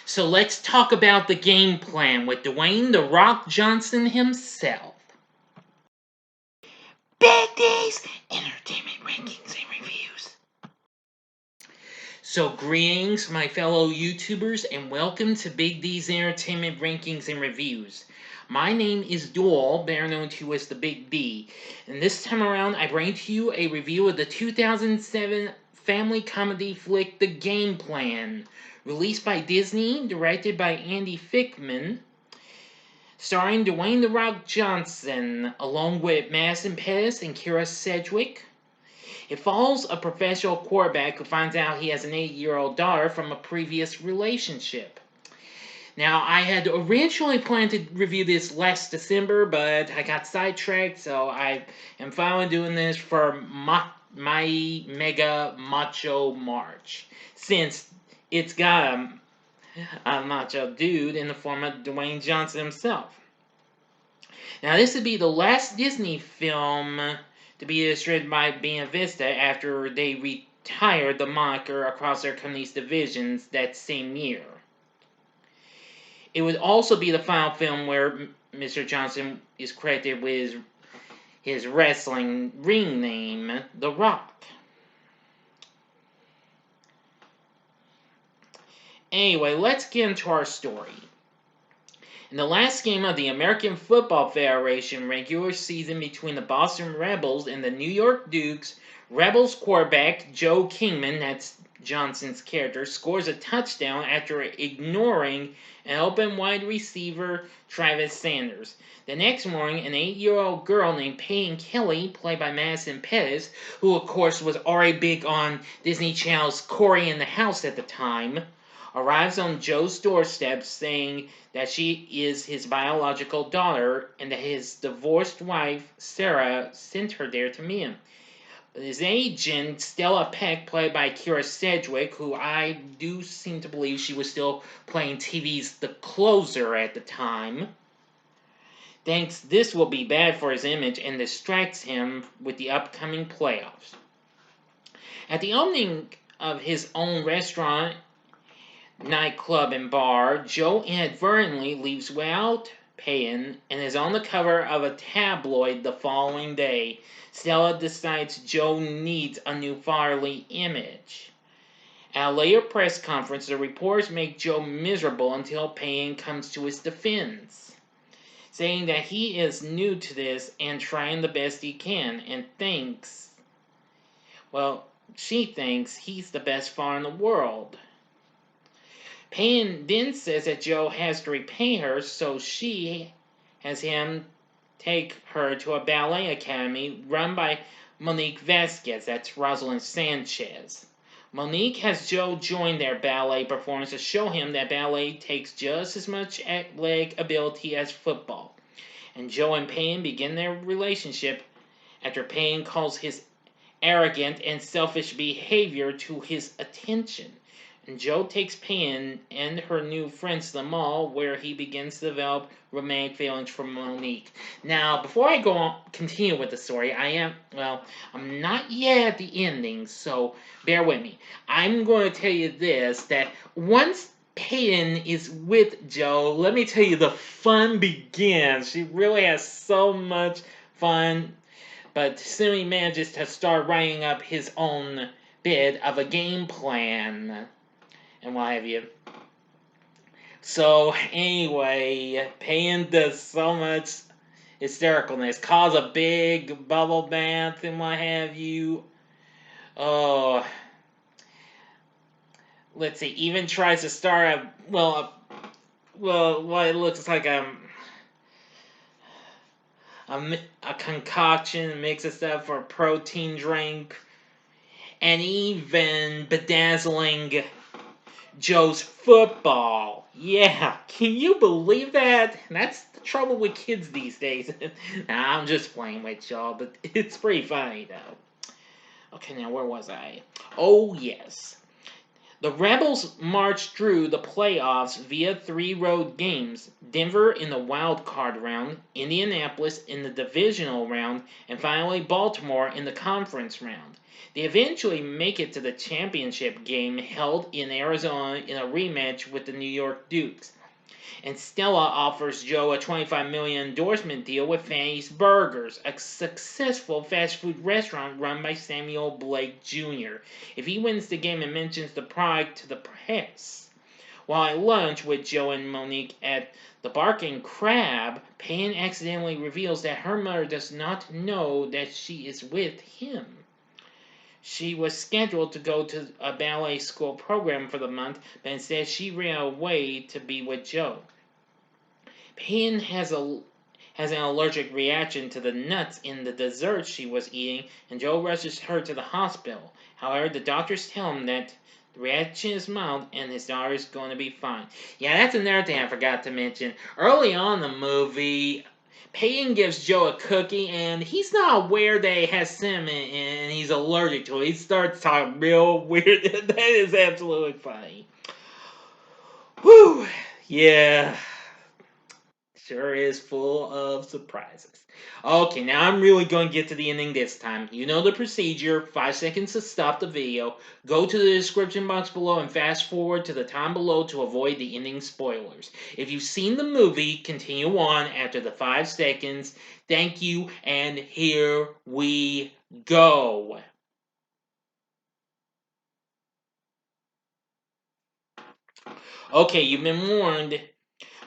So let's talk about the game plan with Dwayne "The Rock" Johnson himself. Big D's Entertainment Rankings and Reviews. So greetings, my fellow YouTubers, and welcome to Big D's Entertainment Rankings and Reviews. My name is Doyle, better known to as the Big D, and this time around I bring to you a review of the 2007 family comedy flick The Game Plan, released by Disney, directed by Andy Fickman, starring Dwayne "The Rock" Johnson, along with Madison Pettis and Kyra Sedgewick. It follows a professional quarterback who finds out he has an 8-year-old daughter from a previous relationship. Now, I had originally planned to review this last December, but I got sidetracked, so I am finally doing this for my Mega Macho March, since it's got a macho dude in the form of Dwayne Johnson himself. Now, this would be the last Disney film to be distributed by Buena Vista after they retired the moniker across their company's divisions that same year. It would also be the final film where Mr. Johnson is credited with his wrestling ring name, The Rock. Anyway, let's get into our story. In the last game of the American Football Federation regular season between the Boston Rebels and the New York Dukes, Rebels quarterback Joe Kingman, that's Johnson's character, scores a touchdown after ignoring an open wide receiver, Travis Sanders. The next morning, an 8-year-old girl named Peyton Kelly, played by Madison Pettis, who of course was already big on Disney Channel's Cory in the House at the time, arrives on Joe's doorstep saying that she is his biological daughter and that his divorced wife, Sarah, sent her there to meet him. His agent, Stella Peck, played by Kyra Sedgewick, who I do seem to believe she was still playing TV's The Closer at the time, thinks this will be bad for his image and distracts him with the upcoming playoffs. At the opening of his own restaurant, nightclub and bar, Joe inadvertently leaves without Peyton and is on the cover of a tabloid the following day. Stella decides Joe needs a new fatherly image. At a later press conference, the reporters make Joe miserable until Peyton comes to his defense, saying that he is new to this and trying the best he can, and she thinks he's the best father in the world. Peyton then says that Joe has to repay her, so she has him take her to a ballet academy run by Monique Vasquez, that's Rosalind Sanchez. Monique has Joe join their ballet performance to show him that ballet takes just as much athletic ability as football. And Joe and Peyton begin their relationship after Peyton calls his arrogant and selfish behavior to his attention. And Joe takes Peyton and her new friends to the mall, where he begins to develop romantic feelings for Monique. Now, before I continue with the story, I'm not yet at the ending, so bear with me. I'm going to tell you this, that once Peyton is with Joe, let me tell you, the fun begins. She really has so much fun, but soon he manages to start writing up his own bit of a game plan and what have you. So, anyway, Peyton does so much hystericalness, cause a big bubble bath and what have you. Oh, let's see, even tries to start what it looks like a concoction, mix of stuff for a protein drink, and even bedazzling Joe's football. Yeah, can you believe that? That's the trouble with kids these days. Nah, I'm just playing with y'all, but it's pretty funny though. Okay, now where was I? Oh yes. The Rebels marched through the playoffs via 3 road games: Denver in the wild card round, Indianapolis in the divisional round, and finally Baltimore in the conference round. They eventually make it to the championship game held in Arizona in a rematch with the New York Dukes. And Stella offers Joe a $25 million endorsement deal with Fanny's Burgers, a successful fast food restaurant run by Samuel Blake Jr., if he wins the game and mentions the product to the press. While at lunch with Joe and Monique at the Barking Crab, Payne accidentally reveals that her mother does not know that she is with him. She was scheduled to go to a ballet school program for the month, but instead she ran away to be with Joe. Payne has an allergic reaction to the nuts in the dessert she was eating, and Joe rushes her to the hospital. However, the doctors tell him that the reaction is mild and his daughter is going to be fine. Yeah, that's another thing I forgot to mention. Early on in the movie, Payne gives Joe a cookie, and he's not aware that it has cinnamon and he's allergic to it. He starts talking real weird. That is absolutely funny. Whew. Yeah. Sure is full of surprises. Okay, now I'm really going to get to the ending this time. You know the procedure. 5 seconds to stop the video. Go to the description box below and fast forward to the time below to avoid the ending spoilers. If you've seen the movie, continue on after the 5 seconds. Thank you, and here we go. Okay, you've been warned.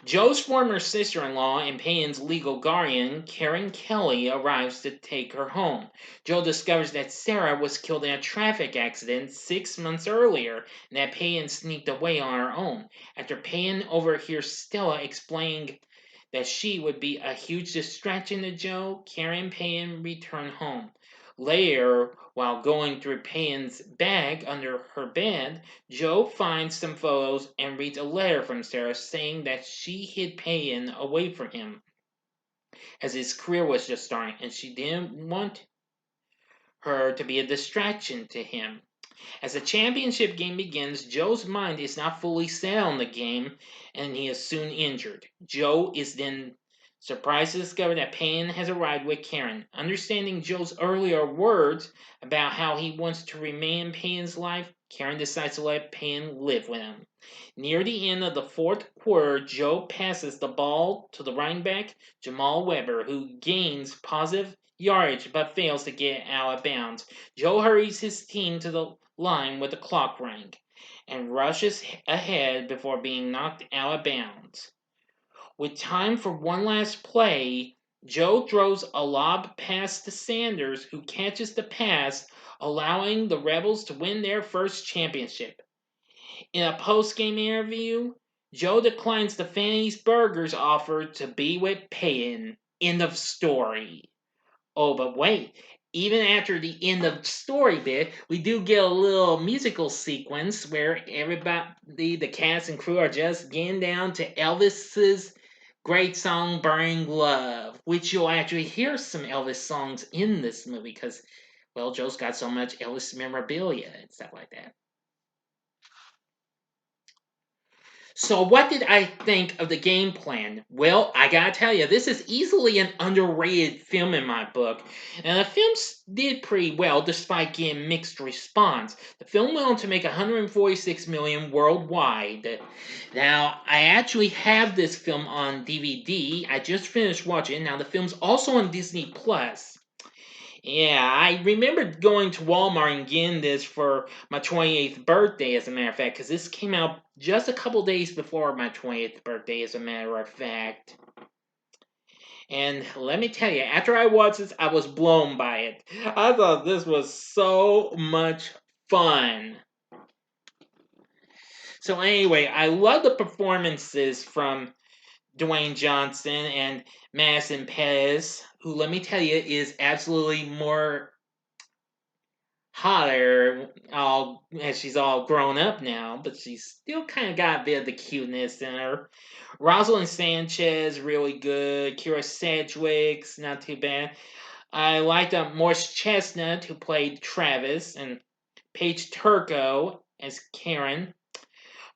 Joe's former sister-in-law and Payne's legal guardian, Karen Kelly, arrives to take her home. Joe discovers that Sarah was killed in a traffic accident 6 months earlier, and that Payne sneaked away on her own. After Payne overhears Stella explaining that she would be a huge distraction to Joe, Karen and Payne return home. Later, while going through Payne's bag under her bed, Joe finds some photos and reads a letter from Sarah saying that she hid Payne away from him as his career was just starting and she didn't want her to be a distraction to him. As the championship game begins, Joe's mind is not fully set on the game and he is soon injured. Joe is then surprised to discover that Payne has arrived with Karen. Understanding Joe's earlier words about how he wants to remain in Payne's life, Karen decides to let Payne live with him. Near the end of the fourth quarter, Joe passes the ball to the running back, Jamal Weber, who gains positive yardage but fails to get out of bounds. Joe hurries his team to the line with the clock running and rushes ahead before being knocked out of bounds. With time for one last play, Joe throws a lob pass to Sanders, who catches the pass, allowing the Rebels to win their first championship. In a post-game interview, Joe declines the Fanny's Burgers offer to be with Payne. End of story. Oh, but wait. Even after the end of the story bit, we do get a little musical sequence where everybody, the cast and crew, are just getting down to Elvis's great song Burning Love, which you'll actually hear some Elvis songs in this movie because, well, Joe's got so much Elvis memorabilia and stuff like that. So what did I think of the game plan? Well, I gotta tell you, this is easily an underrated film in my book. And the film did pretty well despite getting mixed response. The film went on to make $146 million worldwide. Now, I actually have this film on DVD. I just finished watching it. Now, the film's also on Disney Plus. Yeah, I remember going to Walmart and getting this for my 28th birthday, as a matter of fact, because this came out just a couple days before my 28th birthday, as a matter of fact. And let me tell you, after I watched this, I was blown by it. I thought this was so much fun. So anyway, I love the performances from Dwayne Johnson and Madison Pettis, who, let me tell you, is absolutely more hotter as she's all grown up now, but she's still kind of got a bit of the cuteness in her. Rosalind Sanchez, really good. Kyra Sedgewick's not too bad. I liked Morse Chestnut, who played Travis, and Paige Turco as Karen.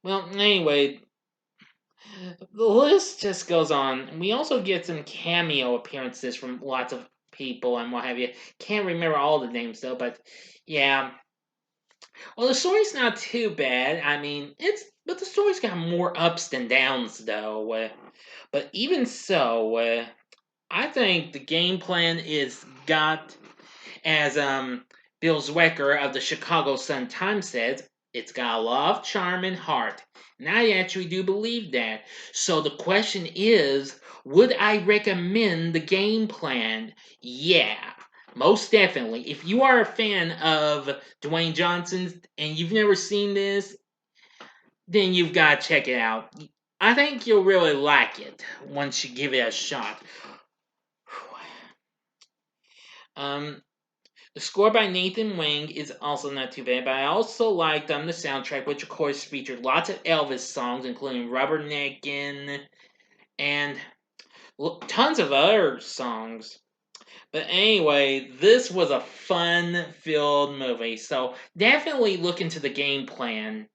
Well, anyway, the list just goes on. We also get some cameo appearances from lots of people and what have you. Can't remember all the names though, but yeah. Well, the story's not too bad. I mean, but the story's got more ups than downs though. But even so, I think the game plan is got, as Bill Zwecker of the Chicago Sun-Times says, it's got a lot of charm and heart. And I actually do believe that. So the question is, would I recommend the game plan? Yeah, most definitely. If you are a fan of Dwayne Johnson and you've never seen this, then you've got to check it out. I think you'll really like it once you give it a shot. Um, The score by Nathan Wang is also not too bad, but I also liked the soundtrack, which of course featured lots of Elvis songs, including Rubberneckin' and tons of other songs. But anyway, this was a fun-filled movie, so definitely look into the game plan.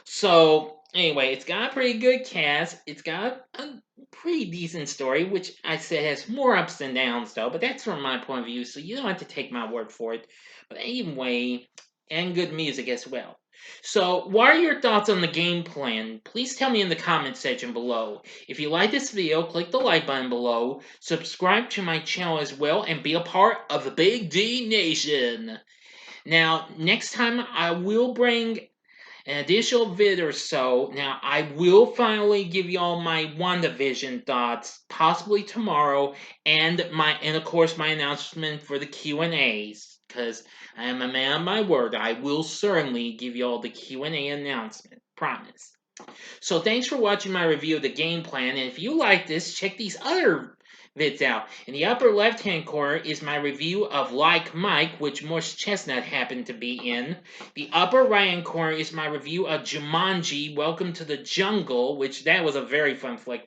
So, anyway, it's got a pretty good cast. It's got a pretty decent story, which I said has more ups and downs, though, but that's from my point of view, so you don't have to take my word for it. But anyway, and good music as well. So, what are your thoughts on the game plan? Please tell me in the comment section below. If you like this video, click the like button below, subscribe to my channel as well, and be a part of the Big D Nation. Now, next time I will bring an additional vid or so. Now, I will finally give y'all my WandaVision thoughts, possibly tomorrow, and of course my announcement for the Q&As, because I am a man of my word. I will certainly give y'all the Q&A announcement, promise. So thanks for watching my review of the game plan, and if you like this, check these other vids out. In the upper left hand corner is my review of Like Mike, which Morse Chestnut happened to be in. The upper right hand corner is my review of Jumanji, Welcome to the Jungle, which that was a very fun flick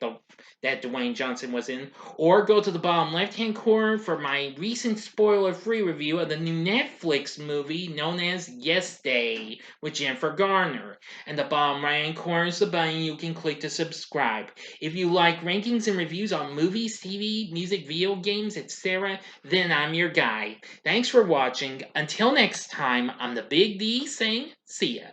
that Dwayne Johnson was in. Or go to the bottom left hand corner for my recent spoiler free review of the new Netflix movie known as Yes Day with Jennifer Garner. And the bottom right hand corner is the button you can click to subscribe. If you like rankings and reviews on movies, TV, music, video games, etc., then I'm your guy. Thanks for watching. Until next time, I'm the Big D saying see ya.